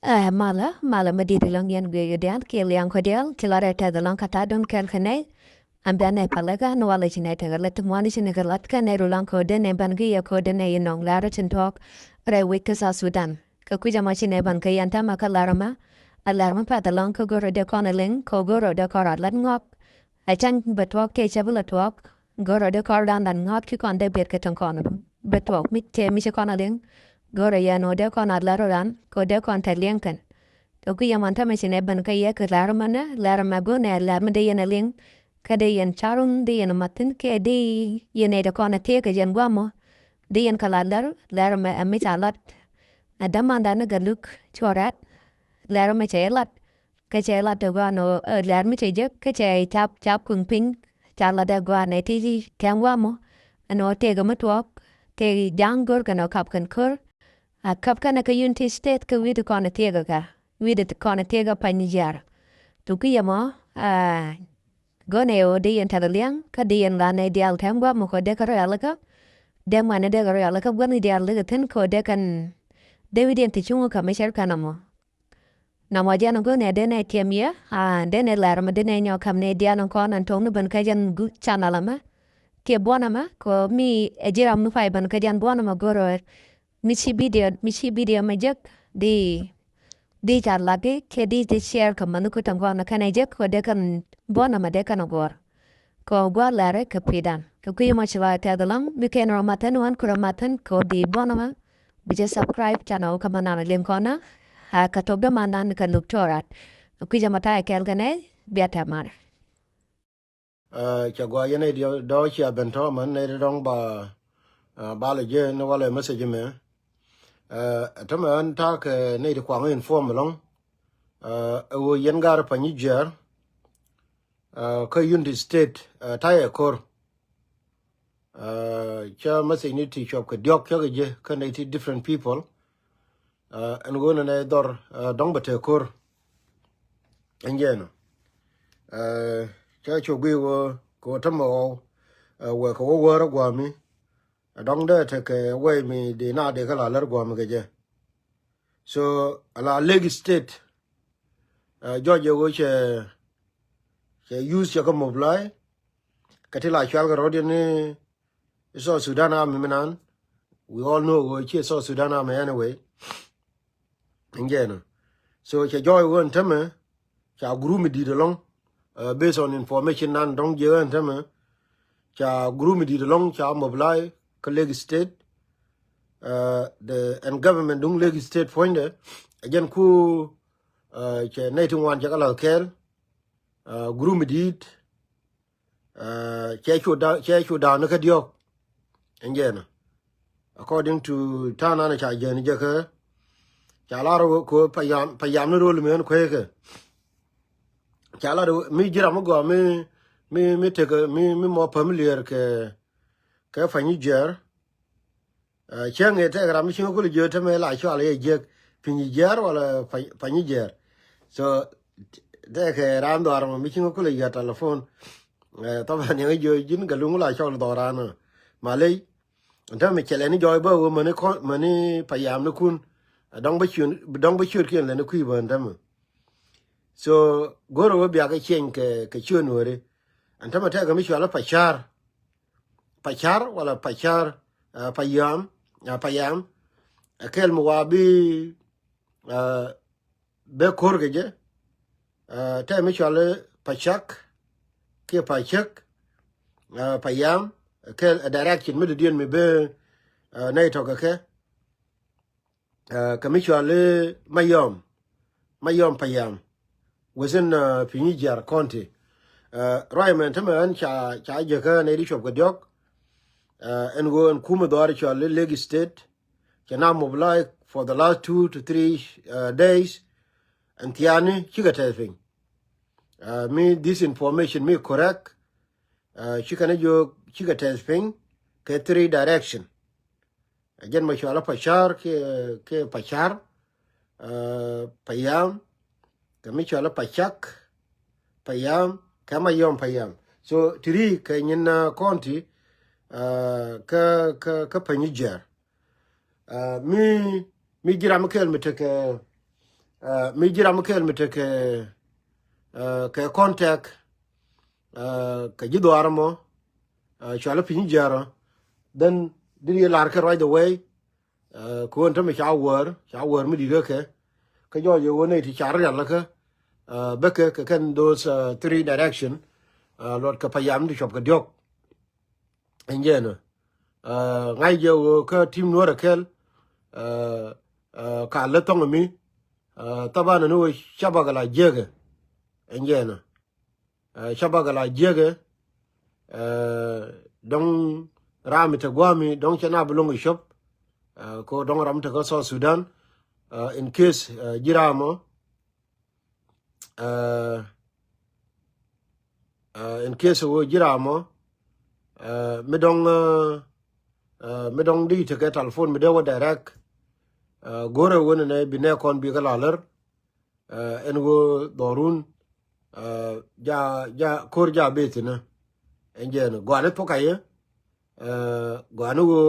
mala medidi lang yan guyudian kiliang kodial kilareta the lang katadon kelkane ambane palega no wala chineta galet mwani chinegalat ka ne rulang kode ne bangi ya kode ne yinong lara chintok re wikasa Sudan ka kuja machine ban ka yanta makalarama alarma pa the lang ko goro de konaling ko goro de korat lat ngok achang betwok ke chabula twok goro de kordan dan ngok ki konde bet ke ton kono betwok mit te mi konaling goro ya no de konat laroran ko de kon talienkan to ku yamanta machine ban ka ye ka larma na larma go ne larma de yenaling kada yen charun de yen matin ke de yen de kona te ke yen guamo de yen kala lar me amitalat adamanda na galuk chorat lar me chelat ke chelat de guano lar me cheje ke che chap kung ping chala de guane ti kan guamo ano te ga matwok te jangor kana kap kan kur a kap kana ka unity state ka wi de kona te ga wi de kona te ga Panyijiar tu ki yamo gone o di en tadaliang ka di en lane dial tangwa mo ko de karalaka de mane de karalaka gwani dial le ten ko de kan de wi den tichungu ka mesher kanamo na mo jano gone de ne tiemia de ne larma de ne nyo kam ne diano ko nan tong ban ka jan gu chanala ma ke bona ma ko mi ejira mu fai ban ka jan bona ma goro mi chi video ma jek di char lagi ke di share ka manu ko tangwa na kana jek ko de kan bona ma de kan gor ko gwa lare ka pidan ko kuy ma chila ta dalang mi ken ro matan wan ko matan ko di bona ma bija subscribe channel ka manana lim kona ha ka to ga manan ka luktorat ku jama ta kel gane biata mar chagwa yene do chia bento man ne dong ba le je no wala message me tama an ta ke ne de kwang inform long wo yen gar Panyijiar ka unity state ta ya kor cha message ni ti chop ka diok ka je ka ne ti different people and go na dor dong ba te kor enjeno cha cho gwi wo ko tamo wo ko wo ro gwa mi dong de te ke we mi de na de ka la lar gwa mi ge so ala leg state George wo che use ya ko moblai ka ti la chal ga ro de ni so Sudan am minan we all know wo che so Sudan am anyway enjeno so che joy won tame cha guru mi di de long based on information nan dong je an tame cha guru mi di de long cha moblai ka leg state and government dung leg state poinde again ku che native one cha kala kel guru mi di che chu da na ka diok enjeno according to tana na cha je ni je ka cha la ro ko payam no role men ko ke cha la mi jira mo go mi te ko mi mo familiar ke Panyijiar chang e te gra mi chingo ko je te me la cha le je Panyijiar wala Panyijiar so de ke ran do ar mi chingo ko le ya telephone to ba ne yo jin ga lu la cha do ran ma le nta me chele ni joy ba wo mane payam no kun dong ba chur ken le ku ba ndam so goro wo bia ga chen ke chun wore anta ma ta ga mi chala pachar wala pachar payam akel mo wa bi be kor ge je ta mi chala pachak ke pachak payam akel direction mi dien mi be nay to ga ke Commissioner Mayon Payam was in Panyijiar County. Rayman Taman cha jaka na edishop Gadiok and go and Kumador cha Leg State can now mobilize for the last 2 to 3 days and Tiani Chigatafing. Me this information me correct. Chikanajo Chigatafing ke 3 direction. Again, mashallah, pachar ke pachar, payam, kamishallah pachak, payam, kama yom payam. So tiri ke nyina county ka Panyijiar. Mi jira makel miteke mi jira mukel mi te ke contact ke jido armo chala Panyijiar then did lar ke right away ko ento mi shower mi di ke jo yo ne ti char ya la ke beke ke kan those three direction lot ka payam di shop ka diok enjena ngai je ka team no rakel ka le tong mi tabana no shabagala jege enjena shabagala jege dong rami te gwami dong chana bulong shop ko dong ram te ko South Sudan in case jiramo in case wo jiramo me dong di te ke telephone me de wo direct gore wona ne bine kon bi galaler en go dorun ja kor ja betina enjen gwane to kaye gwane go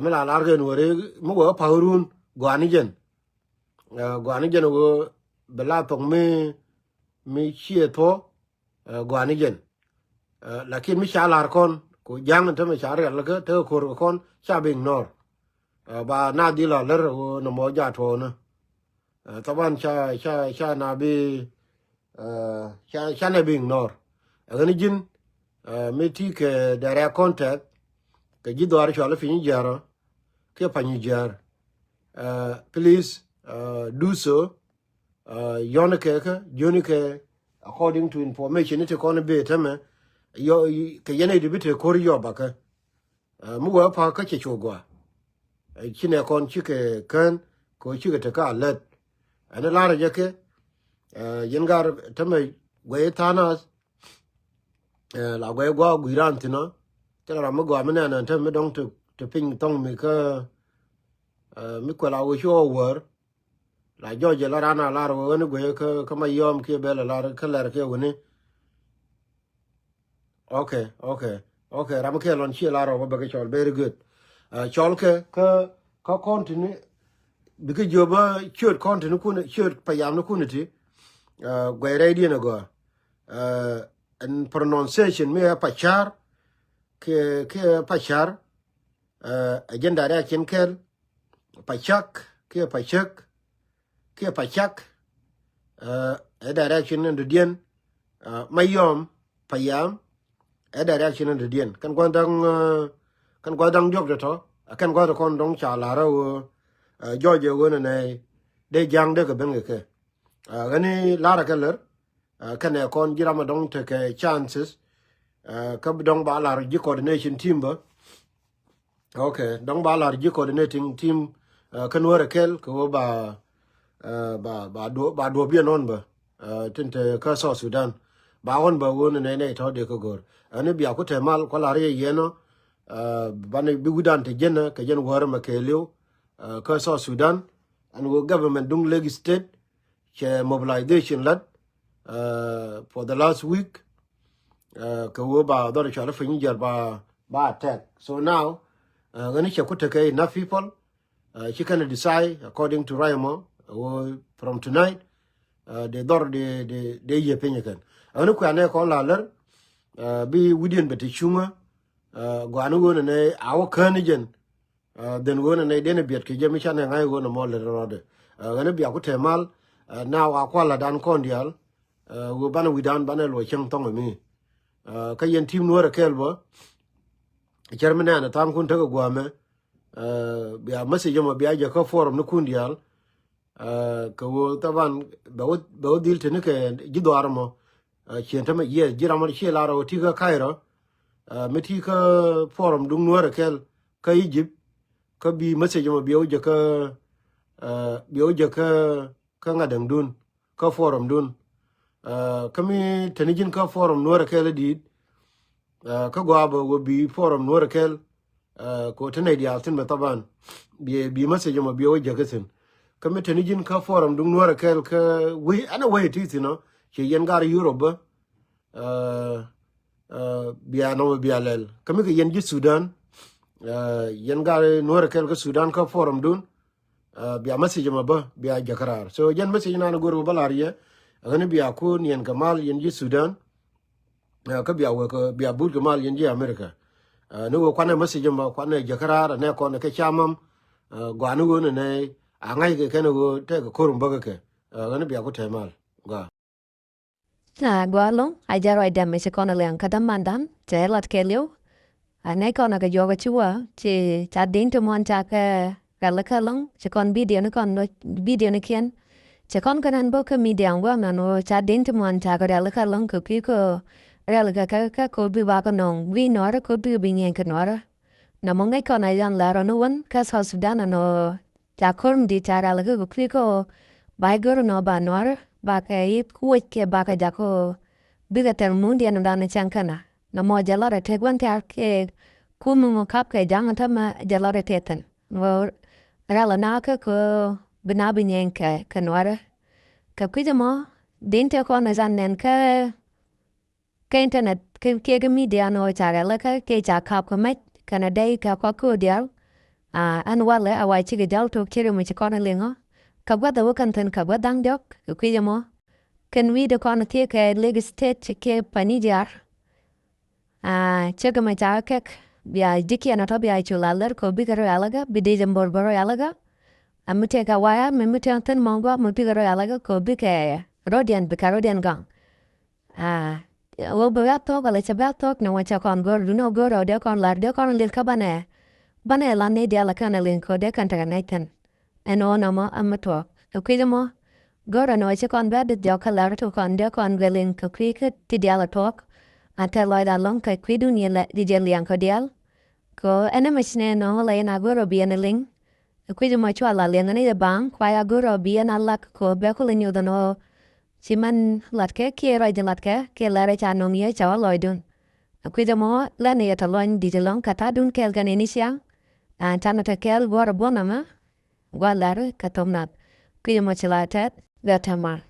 me la largen wore mo go paurun gwane jen go bela tong mi chie to gwane jen lakin mi shalar kon ko jang to me shar la ke te kor kon sha bing nor ba na di la ler wo no mo ja to na taban cha na bi cha na bing nor agani jin mi ti ke direct contact ke ji do ar chola Panyijiar ke Panyijiar please do so yonike according to information it ko na be teme yo ke yene di bite ko yo baka mu wa pa ka che chogwa chine kon chike kan ko chike te ka let ana la ra ke yengar teme we tanas la gwe gwa gwiran tino tela ra mo gwa mena na teme dong to ping tong mi ka mi ko la wo sho wor la joje la rana la ro ne gwe ka ma yom ke bela la ka la ke woni okay ram ke lon chi la ro ba ke chol very good chol ke ka continue bige joba chot continue kun chot payam no kuniti gwe ready na go and pronunciation me pachar ke pachar agenda reaction kel pachak ke pachak a direction in the dien mayom payam a direction in the dien kan gwa dang jok de to kan gwa kon dong cha la ro George wona ne de jang de ke ben ke gani la ra keller kan e kon jirama dong te ke chances ka dong ba la ji coordination team ba okay dong ba la ji coordinating team kan wora kel ko ba do bien on ba tinte ka so Sudan ba on ba wona ne to de ko gor ani bia ko te mal ko la re yeno bane bi gudan te jenna ka jen wora ma ke lew ka so Sudan and wo government dung leg state che mobilization lad for the last week ka wo ba do cha la Panyijiar ba attack so now gani che ko te ke enough people she can decide according to Raimo from tonight de ye penyekan anu ko ane ko la ler bi wudien beti chuma gwanu wona ne awo kanijen den wona ne dene biet ke jemi chane ngai wona mo le rode gane bia ku temal now akwala dan kondial wo bana widan bana lo cheng tong mi ka yen team nuora kelbo chairman na tam kun tago gwame bia message mo bia je ko forum no kundial ka wo taban ba dil tene ke jido armo chente me ye jiramo che la ro ti ka kairo meti ka forum dung nuora kel ka Egypt ka bi message mo bio je ka ngadang dun ka forum dun kami tenijin ka forum nuora kel dit ka gwabo wo bi forum nuora kel ko tene di altin me taban bi message mo bio je gasen kami tenijin ka forum dung nuora kel ka we ana we ti no che yen gar Europe biya no biya lel kami ke yen ji Sudan yen gar nuora kel ka Sudan ka forum dun bia message ma ba bia jakarar so jan message na goro balariye ngani bia ko nien kamal yen ji Sudan ka bia we ko bia bul kamal yen ji America no ko na message ma ko na jakarar ne ko na ke chamam gwanu go ne angai ke ken go te ko rum ba ke ngani bia ko temal ga Gualong, I jaro I damn Miss Connelly Katamandan, Jelat Kelio, and Nakona Yoga Chua, Chi Chadin to Montaka Galakalong, Chacon Bidian con Bidianikian, Chacon can book media and woman or Chadin to Montaka Galakalong, Kiko, Relicaka could be wagonong, we nor could be being Yankanora. Namonga con I don't let on one, Cas House Dana no Jacorm di Taralago Kiko, by Guru no Banora. Baka ip kuwait ke baka jako biga tel mundi anu dana chankana na mo jalore tegwan tar ke kumu mo kap ke jangan tama jalore teten wo rala naka ko binabi nyenka kanwara kap kija mo dinte ko na zanen ka internet ke media no charela ke cha kap ko met kana dai ka ko dial an wale awai chige dal to kire mo chikona lingo kabwa da wakan ten kabwa dang dok kuya mo kan wi da kon ke leg state ke Panyijiar chega ma cha kek bia diki na to bia chulaler ko bigaro alaga bide jambor boro alaga amute ka waya memute ten mongo mo bigaro alaga ko bike rodian bikarodian gang wo bia to gale cha bia to no wacha kon gor no goro de kon lar de kon lil kabane bane la ne dia la kana lin ko de kan ta naiten eno no mo amato kuya mo gora no che kon bad de kalar to kon de kon gelin ko kwike ti dia la talk ata loy da long ka kwidu ni la di jeli an ko dial ko ene machne no la na goro bi en ling kuya mo chwa la le ngani de bang kwa ya goro bi en ala ko be ko lenyo da no siman latke ki ro de latke ke la re cha no mi cha loy dun kuya mo la ne ta loin di de long kata dun kel gan inisia tanata kel gora bonama Guardare katomnat. Kuya mo chilatet, vertamar.